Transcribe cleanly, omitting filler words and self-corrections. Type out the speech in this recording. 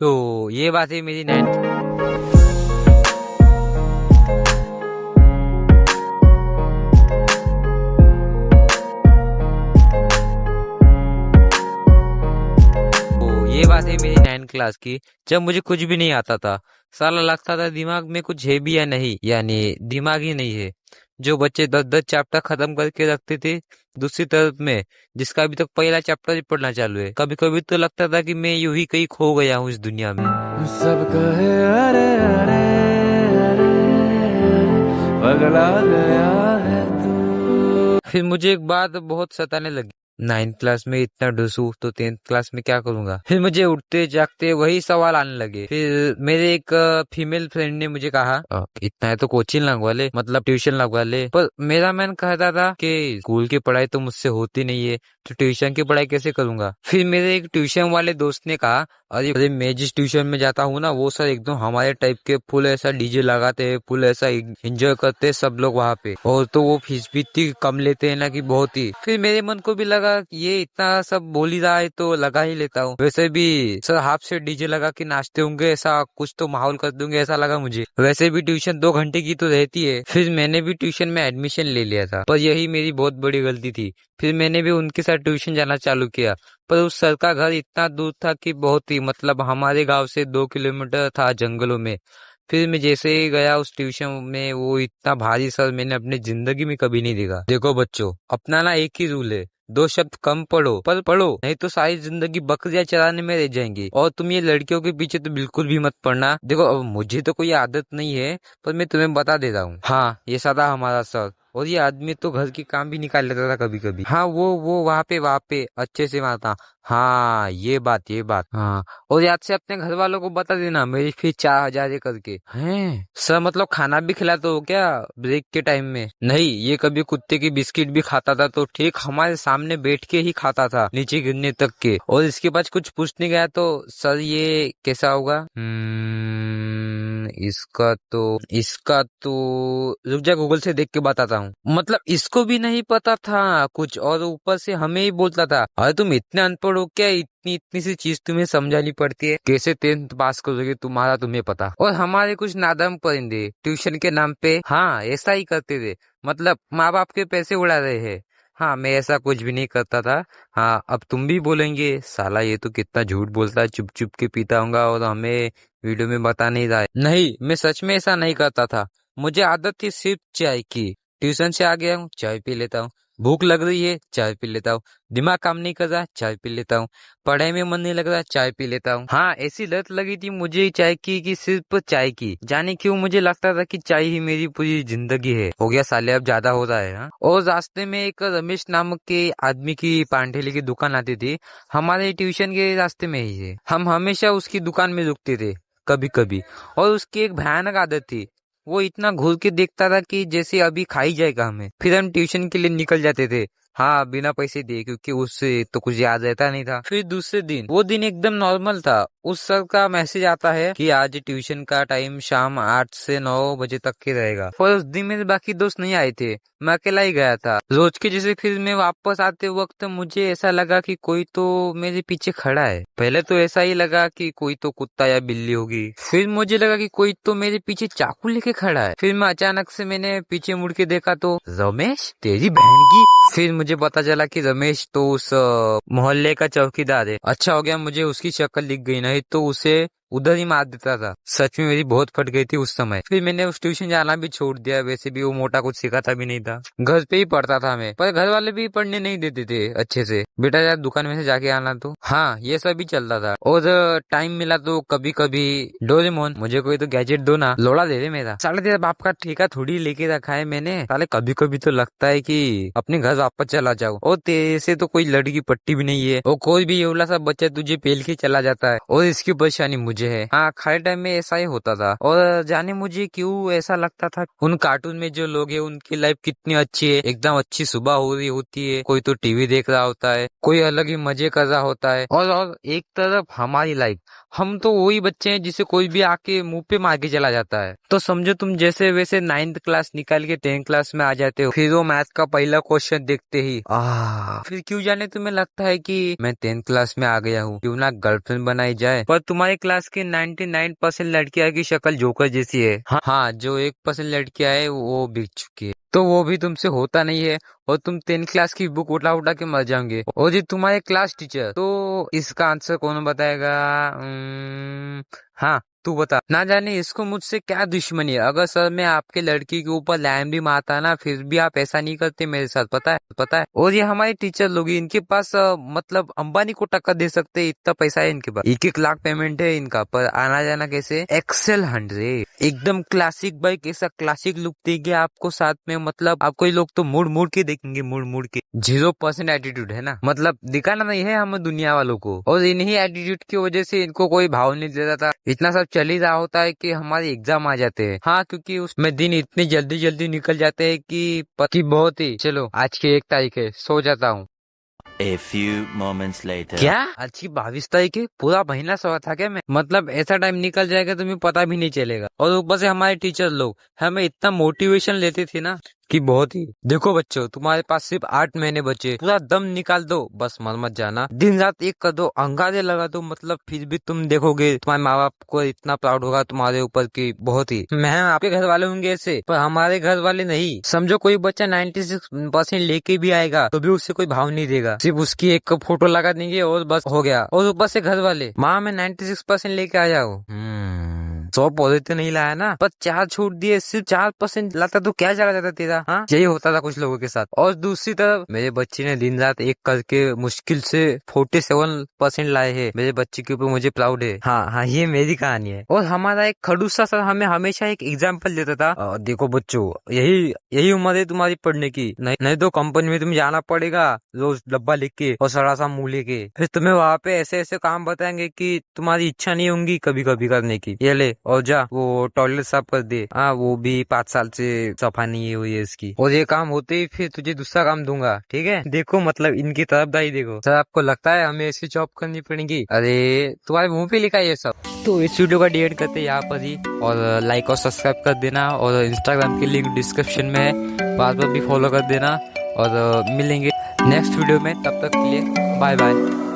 तो ये बात है मेरी 9th। तो ये बात है मेरी 9th क्लास की, जब मुझे कुछ भी नहीं आता था। साला लगता था दिमाग में कुछ है भी या नहीं, यानी दिमाग ही नहीं है। जो बच्चे 10-10 चैप्टर खत्म करके रखते थे, दूसरी तरफ में जिसका अभी तक पहला चैप्टर ही पढ़ना चालू है। कभी कभी तो लगता था कि मैं यूं ही कहीं खो गया हूँ इस दुनिया में। सब कहे अरे अरे अरे पगला गया है तू। फिर मुझे एक बात बहुत सताने लगी। 9th क्लास में इतना डूसू तो 10th क्लास में क्या करूंगा। फिर मुझे उठते जागते वही सवाल आने लगे। फिर मेरे एक फीमेल फ्रेंड ने मुझे कहा, इतना है तो कोचिंग लगवा ले, मतलब ट्यूशन लगवा ले। पर मेरा मन कहता था कि स्कूल की पढ़ाई तो मुझसे होती नहीं है, तो ट्यूशन की पढ़ाई कैसे करूंगा। फिर मेरे एक ट्यूशन वाले दोस्त ने कहा, अरे अरे मैं जिस ट्यूशन में जाता हूँ ना, वो सर एकदम हमारे टाइप के, फुल ऐसा डीजे लगाते हैं, फुल ऐसा एंजॉय करते हैं सब लोग वहाँ पे। और तो वो फीस भी इतनी कम लेते हैं ना कि बहुत ही। फिर मेरे मन को भी लगा कि ये इतना सब बोल ही रहा है तो लगा ही लेता हूँ। वैसे भी सर हाफ से डीजे लगा के नाचते होंगे, ऐसा कुछ तो माहौल कर दूंगे ऐसा लगा मुझे। वैसे भी ट्यूशन 2 घंटे की तो रहती है। फिर मैंने भी ट्यूशन में एडमिशन ले लिया था, पर यही मेरी बहुत बड़ी गलती थी। फिर मैंने भी उनके साथ ट्यूशन जाना चालू किया। पर उस सर का घर इतना दूर था कि बहुत ही, मतलब हमारे गांव से 2 किलोमीटर था जंगलों में। फिर मैं जैसे ही गया उस ट्यूशन में, वो इतना भारी सर मैंने अपनी जिंदगी में कभी नहीं देखा। देखो बच्चों, अपना ना एक ही रूल है, 2 शब्द कम पढ़ो, पर पढ़ो, नहीं तो सारी जिंदगी बकरियां चराने में रह जाएंगी। और तुम ये लड़कियों के पीछे तो बिल्कुल भी मत पड़ना। देखो अब मुझे तो कोई आदत नहीं है, पर मैं तुम्हें बता दे रहा हूँ। हाँ, ये सादा हमारा सर। और ये आदमी तो घर के काम भी निकाल लेता था कभी कभी। हाँ, वो वहाँ पे अच्छे से मारता। हाँ, ये बात हाँ। और याद से अपने घर वालों को बता देना, मेरी फीस 4,000 है करके। हैं सर, मतलब खाना भी खिलाते हो क्या ब्रेक के टाइम में। नहीं, ये कभी कुत्ते की बिस्किट भी खाता था तो ठीक हमारे सामने बैठ के ही खाता था, नीचे गिरने तक के। और इसके बाद कुछ पूछने गया तो, सर ये कैसा होगा। इसका तो रुक जा, गूगल से देख के बताता हूँ। मतलब इसको भी नहीं पता था कुछ, और ऊपर से हमें ही बोलता था, अरे तुम इतने अनपढ़ हो क्या, इतनी इतनी सी चीज तुम्हें समझानी पड़ती है, कैसे 10th पास करोगे तुम्हारा तुम्हें पता। और हमारे कुछ नादाम परिंदे ट्यूशन के नाम पे हाँ ऐसा ही करते थे, मतलब माँ बाप के पैसे उड़ा रहे हैं। हाँ, मैं ऐसा कुछ भी नहीं करता था। हाँ, अब तुम भी बोलेंगे साला ये तो कितना झूठ बोलता है, चुप चुप के पीता होगा और हमें वीडियो में बता नहीं रहा है। नहीं, मैं सच में ऐसा नहीं करता था। मुझे आदत थी सिर्फ चाय की। ट्यूशन से आ गया हूँ, चाय पी लेता हूँ। भूख लग रही है, चाय पी लेता हूँ। दिमाग काम नहीं कर रहा, चाय पी लेता हूँ। पढ़ाई में मन नहीं लग रहा, चाय पी लेता हूँ। हाँ, ऐसी लत लगी थी मुझे चाय की कि सिर्फ चाय की। जाने क्यों मुझे लगता था कि चाय ही मेरी पूरी जिंदगी है। हो गया साले, अब ज्यादा हो रहा है। हाँ, और रास्ते में एक रमेश नामक के आदमी की पानठेली की दुकान आती थी, हमारे ट्यूशन के रास्ते में ही है। हम हमेशा उसकी दुकान में रुकते थे कभी कभी। और उसकी एक भयानक आदत थी, वो इतना घूर के देखता था कि जैसे अभी खा ही जाएगा हमें। फिर हम ट्यूशन के लिए निकल जाते थे, हाँ बिना पैसे दिए, क्योंकि उससे तो कुछ याद रहता नहीं था। फिर दूसरे दिन, वो दिन एकदम नॉर्मल था। उस सर का मैसेज आता है कि आज ट्यूशन का टाइम शाम 8 से 9 बजे तक के रहेगा। पर उस दिन मेरे बाकी दोस्त नहीं आए थे, मैं अकेला ही गया था रोज के जैसे। फिर मैं वापस आते वक्त मुझे ऐसा लगा कि कोई तो मेरे पीछे खड़ा है। पहले तो ऐसा ही लगा कि कोई तो कुत्ता या बिल्ली होगी, फिर मुझे लगा कि कोई तो मेरे पीछे चाकू लेके खड़ा है। फिर मैं अचानक से मैंने पीछे मुड़ के देखा तो रमेश, तेरी बहन की। फिर मुझे पता चला कि रमेश तो उस मोहल्ले का चौकीदार है। अच्छा हो गया मुझे उसकी शक्ल दिख गई, नहीं तो उसे उधर ही मार देता था। सच में मेरी बहुत फट गई थी उस समय। फिर मैंने उस ट्यूशन जाना भी छोड़ दिया। वैसे भी वो मोटा कुछ सिखाता भी नहीं था, घर पे ही पढ़ता था मैं। पर घर वाले भी पढ़ने नहीं देते थे अच्छे से, बेटा यार दुकान में से जाके आना। तो हाँ, ये सब भी चलता था। और टाइम मिला तो कभी कभी डोरेमोन, मुझे कोई तो गैजेट दो ना, लोड़ा दे दे मेरा। साले तेरा बाप का ठेका थोड़ी लेके रखा है मैंने। साले कभी कभी तो लगता है कि अपने घर वापस चला जाओ। और तेरे से तो कोई लड़की पट्टी भी नहीं है, और कोई भी येवला सा बच्चा तुझे पेल के चला जाता है, और इसकी परेशानी मुझे है। हाँ, खाली टाइम में ऐसा ही होता था। और जाने मुझे क्यों ऐसा लगता था, उन कार्टून में जो लोग हैं उनकी लाइफ कितनी अच्छी है, एकदम अच्छी सुबह हो रही होती है, कोई तो टीवी देख रहा होता है, कोई अलग ही मजे कर रहा होता है। और एक तरफ हमारी लाइफ, हम तो वही बच्चे हैं जिसे कोई भी आके मुंह पे मार के चला जाता है। तो समझो तुम जैसे वैसे 9th क्लास निकाल के 10th क्लास में आ जाते हो, फिर वो मैथ का पहला क्वेश्चन देखते ही फिर क्यों जाने तुम्हें लगता है कि मैं 10th क्लास में आ गया हूँ, क्यों ना गर्लफ्रेंड बनाई जाए। पर तुम्हारे क्लास की 99% लड़कियां की शक्ल जोकर जैसी है। हाँ, जो 1% लड़कियां है वो बिक चुकी है, तो वो भी तुमसे होता नहीं है, और तुम 10th क्लास की बुक उठा उठा के मर जाओगे। और जी तुम्हारे क्लास टीचर, तो इसका आंसर कौन बताएगा? हाँ, तू बता। ना जाने इसको मुझसे क्या दुश्मनी है। अगर सर मैं आपके लड़की के ऊपर लाइन भी मारता ना, फिर भी आप ऐसा नहीं करते मेरे साथ, पता है। और ये हमारे टीचर लोग, इनके पास मतलब अंबानी को टक्कर दे सकते, इतना पैसा है इनके पास, 1-1 लाख पेमेंट है इनका, पर आना जाना कैसे? एक्सेल 100 एकदम क्लासिक बाइक, ऐसा क्लासिक लुक देंगे आपको साथ में, मतलब आपको ये लोग तो मुड़ मुड़ के देखेंगे, मुड़ मुड़ के। 0% एटीट्यूड है ना, मतलब दिखाना नहीं है हमें दुनिया वालों को, और इन्हीं एटीट्यूड की वजह से इनको कोई भाव नहीं देता था। इतना सब चल ही रहा होता है कि हमारे एग्जाम आ जाते हैं। हाँ, क्योंकि उसमें दिन इतनी जल्दी जल्दी निकल जाते हैं कि पति बहुत ही। चलो आज की 1 तारीख है, सो जाता हूँ। A few moments later. क्या आज की 22 तारीख है? पूरा महीना सोया था क्या मैं? मतलब ऐसा टाइम निकल जाएगा तुम्हें पता भी नहीं चलेगा। और ऊपर से हमारे टीचर लोग हमें इतना मोटिवेशन लेते थे ना कि बहुत ही। देखो बच्चों, तुम्हारे पास सिर्फ 8 महीने बचे, पूरा दम निकाल दो, बस मर मत जाना, दिन रात एक कर दो, अंगारे लगा दो, मतलब फिर भी तुम देखोगे तुम्हारे माँ बाप को इतना प्राउड होगा तुम्हारे ऊपर की बहुत ही। मैं आपके घर वाले होंगे ऐसे, पर हमारे घर वाले नहीं। समझो कोई बच्चा 96% लेके भी आएगा तो भी उससे कोई भाव नहीं देगा, सिर्फ उसकी एक फोटो लगा देंगे और बस हो गया। और ऊपर से घर वाले, माँ मैं 96% लेके आ जाओ, 100 पॉजिटिव नहीं लाया ना, पर 4 छूट दिए, सिर्फ 4% लाता तो क्या चला जाता तेरा? हाँ, यही होता था कुछ लोगों के साथ। और दूसरी तरफ मेरे बच्चे ने दिन रात एक करके मुश्किल से 47% लाए हैं। मेरे बच्चे के ऊपर मुझे प्राउड है। हाँ, ये मेरी कहानी है। और हमारा एक खड़ूसा सर हमें हमेशा एक एग्जाम्पल देता था, देखो बच्चों, यही उम्र है तुम्हारी पढ़ने की, नहीं तो कंपनी में तुम्हें जाना पड़ेगा रोज डब्बा लिख के और सड़ा सा मुंह लेके, फिर तुम्हें वहाँ पे ऐसे ऐसे काम बताएंगे कि तुम्हारी इच्छा नहीं होंगी कभी कभी करने की। ये ले और जा वो टॉयलेट साफ कर दे। हाँ, वो भी 5 साल से सफाई नहीं हुई है इसकी, और ये काम होते ही फिर तुझे दूसरा काम दूंगा, ठीक है? देखो मतलब इनकी तरफदारी देखो। सर आपको लगता है हमें ऐसी जॉब करनी पड़ेगी? अरे तुम्हारे मुंह पे लिखा है ये सब। तो इस वीडियो का डिलीट करते यहाँ पर ही, और लाइक और सब्सक्राइब कर देना, और इंस्टाग्राम की लिंक डिस्क्रिप्शन में है, वहाँ पर भी फॉलो कर देना। और मिलेंगे नेक्स्ट वीडियो में, तब तक के लिए बाय बाय।